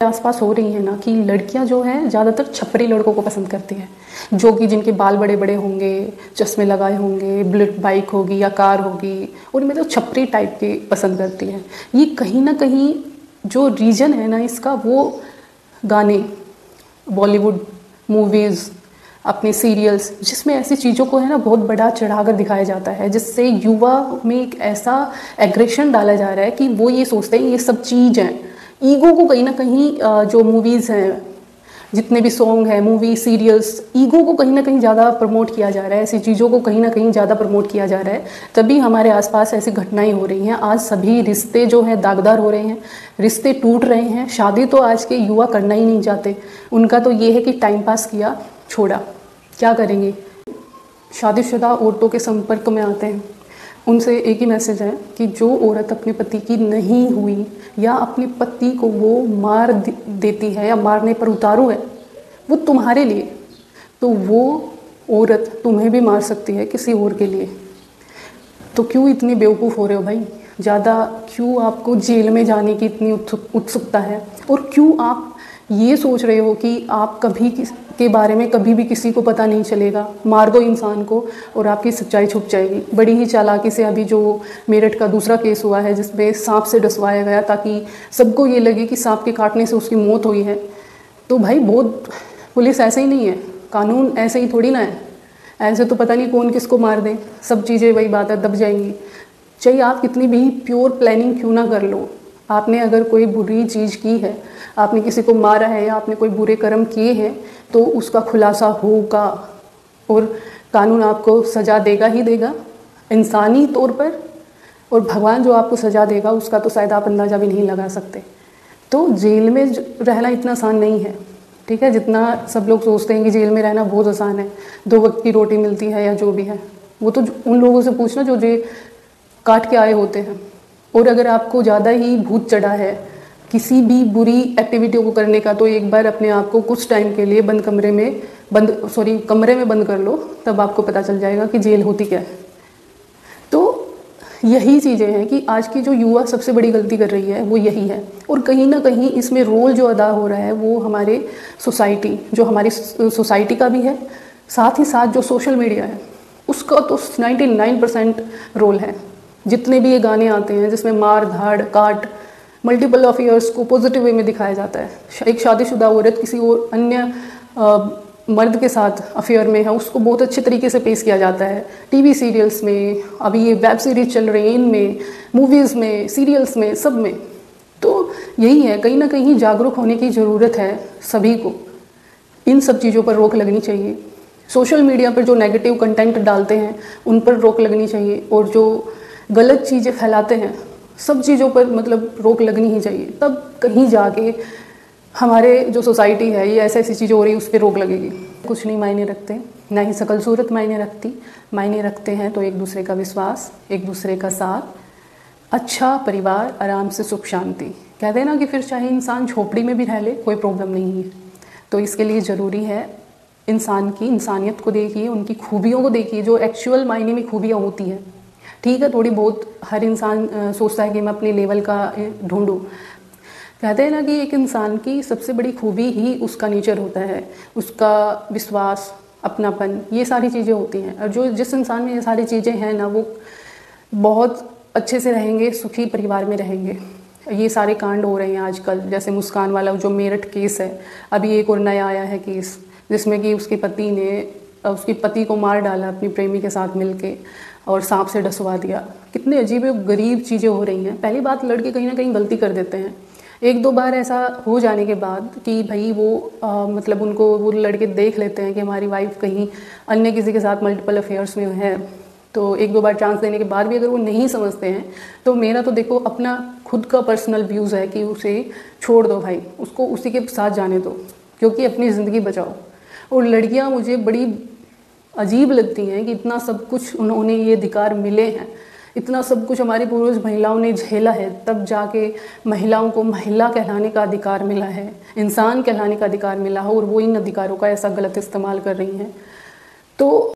आसपास हो रही है ना कि लड़कियां जो हैं ज़्यादातर छपरी लड़कों को पसंद करती हैं, जो कि जिनके बाल बड़े बड़े होंगे, चश्मे लगाए होंगे, बुलेट बाइक होगी या कार होगी, उनमें तो छपरी टाइप की पसंद करती हैं। ये कहीं ना कहीं जो रीज़न है ना इसका, वो गाने, बॉलीवुड मूवीज़, अपने सीरियल्स, जिसमें ऐसी चीज़ों को है ना बहुत बड़ा चढ़ाकर दिखाया जाता है, जिससे युवा में एक ऐसा एग्रेशन डाला जा रहा है कि वो ये सोचते हैं ये सब चीज़ हैं। ईगो को कहीं ना कहीं जो मूवीज़ हैं, जितने भी सॉन्ग हैं, मूवी सीरियल्स, ईगो को कहीं ना कहीं ज़्यादा प्रमोट किया जा रहा है, ऐसी चीज़ों को कहीं ना कहीं ज़्यादा प्रमोट किया जा रहा है। तभी हमारे आसपास ऐसी घटनाएं हो रही हैं। आज सभी रिश्ते जो हैं दागदार हो रहे हैं, रिश्ते टूट रहे हैं। शादी तो आज के युवा करना ही नहीं चाहते, उनका तो ये है कि टाइम पास किया, छोड़ा, क्या करेंगे। शादीशुदा औरतों के संपर्क में आते हैं, उनसे एक ही मैसेज है कि जो औरत अपने पति की नहीं हुई या अपने पति को वो मार देती है या मारने पर उतारू है, वो तुम्हारे लिए, तो वो औरत तुम्हें भी मार सकती है किसी और के लिए। तो क्यों इतने बेवकूफ़ हो रहे हो भाई? ज़्यादा क्यों आपको जेल में जाने की इतनी उत्सुकता है? और क्यों आप ये सोच रहे हो कि आप कभी के बारे में कभी भी किसी को पता नहीं चलेगा? मार दो इंसान को और आपकी सच्चाई छुप जाएगी। बड़ी ही चालाकी से अभी जो मेरठ का दूसरा केस हुआ है, जिसमें सांप से डसवाया गया ताकि सबको ये लगे कि सांप के काटने से उसकी मौत हुई है। तो भाई बहुत पुलिस ऐसे ही नहीं है, कानून ऐसे ही थोड़ी ना है। ऐसे तो पता नहीं कौन किसको मार दे, सब चीज़ें वही बात है, दब जाएंगी। चाहे आप कितनी भी प्योर प्लानिंग क्यों ना कर लो, आपने अगर कोई बुरी चीज़ की है, आपने किसी को मारा है या आपने कोई बुरे कर्म किए हैं, तो उसका खुलासा होगा और कानून आपको सज़ा देगा ही देगा, इंसानी तौर पर। और भगवान जो आपको सज़ा देगा उसका तो शायद आप अंदाज़ा भी नहीं लगा सकते। तो जेल में रहना इतना आसान नहीं है, ठीक है? जितना सब लोग सोचते हैं कि जेल में रहना बहुत आसान है, 2 वक्त की रोटी मिलती है या जो भी है, वो तो उन लोगों से पूछना जो जेल काट के आए होते हैं। और अगर आपको ज़्यादा ही भूत चढ़ा है किसी भी बुरी एक्टिविटी को करने का, तो एक बार अपने आप को कुछ टाइम के लिए कमरे में बंद कर लो, तब आपको पता चल जाएगा कि जेल होती क्या है। तो यही चीज़ें हैं कि आज की जो युवा सबसे बड़ी गलती कर रही है वो यही है। और कहीं ना कहीं इसमें रोल जो अदा हो रहा है वो हमारे हमारी सोसाइटी का भी है, साथ ही साथ जो सोशल मीडिया है उसका तो 99% रोल है। जितने भी ये गाने आते हैं जिसमें मार धाड़ काट, मल्टीपल अफेयर्स को पॉजिटिव वे में दिखाया जाता है। एक शादीशुदा औरत किसी और अन्य मर्द के साथ अफेयर में है, उसको बहुत अच्छे तरीके से पेश किया जाता है टीवी सीरियल्स में, अभी ये वेब सीरीज चल रही हैं इनमें, मूवीज़ में, सीरियल्स में, सब में। तो यही है, कहीं ना कहीं जागरूक होने की ज़रूरत है सभी को। इन सब चीज़ों पर रोक लगनी चाहिए। सोशल मीडिया पर जो नेगेटिव कंटेंट डालते हैं उन पर रोक लगनी चाहिए, और जो गलत चीज़ें फैलाते हैं सब चीज़ों पर मतलब रोक लगनी ही चाहिए। तब कहीं जाके हमारे जो सोसाइटी है, ये ऐसी चीज़ें हो रही है, उस पर रोक लगेगी। कुछ नहीं मायने रखते, ना ही शकल सूरत मायने रखती। मायने रखते हैं तो एक दूसरे का विश्वास, एक दूसरे का साथ, अच्छा परिवार, आराम से सुख शांति। कहते हैं ना कि फिर चाहे इंसान झोपड़ी में भी रह ले, कोई प्रॉब्लम नहीं है। तो इसके लिए ज़रूरी है इंसान की इंसानियत को देखिए, उनकी खूबियों को देखिए, जो एक्चुअल मायने में खूबियाँ होती हैं। ठीक है, थोड़ी बहुत हर इंसान सोचता है कि मैं अपने लेवल का ढूंढूं। कहते हैं ना कि एक इंसान की सबसे बड़ी खूबी ही उसका नेचर होता है, उसका विश्वास, अपनापन, ये सारी चीज़ें होती हैं। और जिस इंसान में ये सारी चीज़ें हैं ना, वो बहुत अच्छे से रहेंगे, सुखी परिवार में रहेंगे। ये सारे कांड हो रहे हैं आजकल, जैसे मुस्कान वाला जो मेरठ केस है, अभी एक और नया आया है केस, जिसमें कि उसके पति को मार डाला अपनी प्रेमी के साथ मिलके और सांप से डसवा दिया। कितने अजीब गरीब चीज़ें हो रही हैं। पहली बात, लड़के कहीं ना कहीं गलती कर देते हैं, 1-2 बार ऐसा हो जाने के बाद कि भाई वो मतलब उनको वो लड़के देख लेते हैं कि हमारी वाइफ कहीं अन्य किसी के साथ मल्टीपल अफेयर्स में है, तो 1-2 बार चांस देने के बाद भी अगर वो नहीं समझते हैं, तो मेरा तो देखो अपना खुद का पर्सनल व्यूज़ है कि उसे छोड़ दो भाई, उसको उसी के साथ जाने दो, क्योंकि अपनी ज़िंदगी बचाओ। और लड़कियां मुझे बड़ी अजीब लगती हैं कि इतना सब कुछ उन्होंने ये अधिकार मिले हैं, इतना सब कुछ हमारी पूर्वज महिलाओं ने झेला है, तब जाके महिलाओं को महिला कहलाने का अधिकार मिला है, इंसान कहलाने का अधिकार मिला है, और वो इन अधिकारों का ऐसा गलत इस्तेमाल कर रही हैं। तो